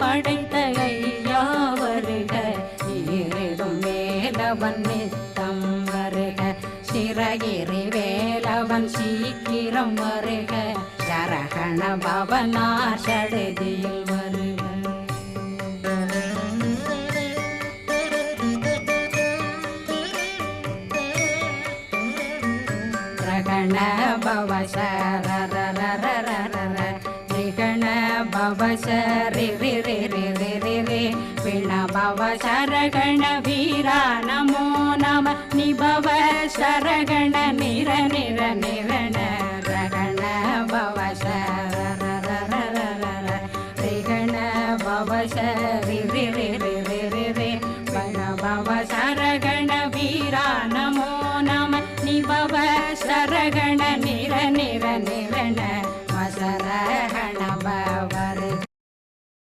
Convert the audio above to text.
படைத்த ஐயா வருக, ஈரிடும் வேலவன் நித்தம் வருக, சிறகிரி வேலவன் சீக்கிரம் வருக, சரகண பவனார் சடுதியில் வருக. ரகண பவ சரரரரரர ரிகண பவ சரி ரி ரி ரி ரி ரி ரி பிண பவ சரகண வீரா நமோ நம நிபவ சரகண நிர நிர நிரண ரகண பவ சரரரரரர ரிகண பவ சரி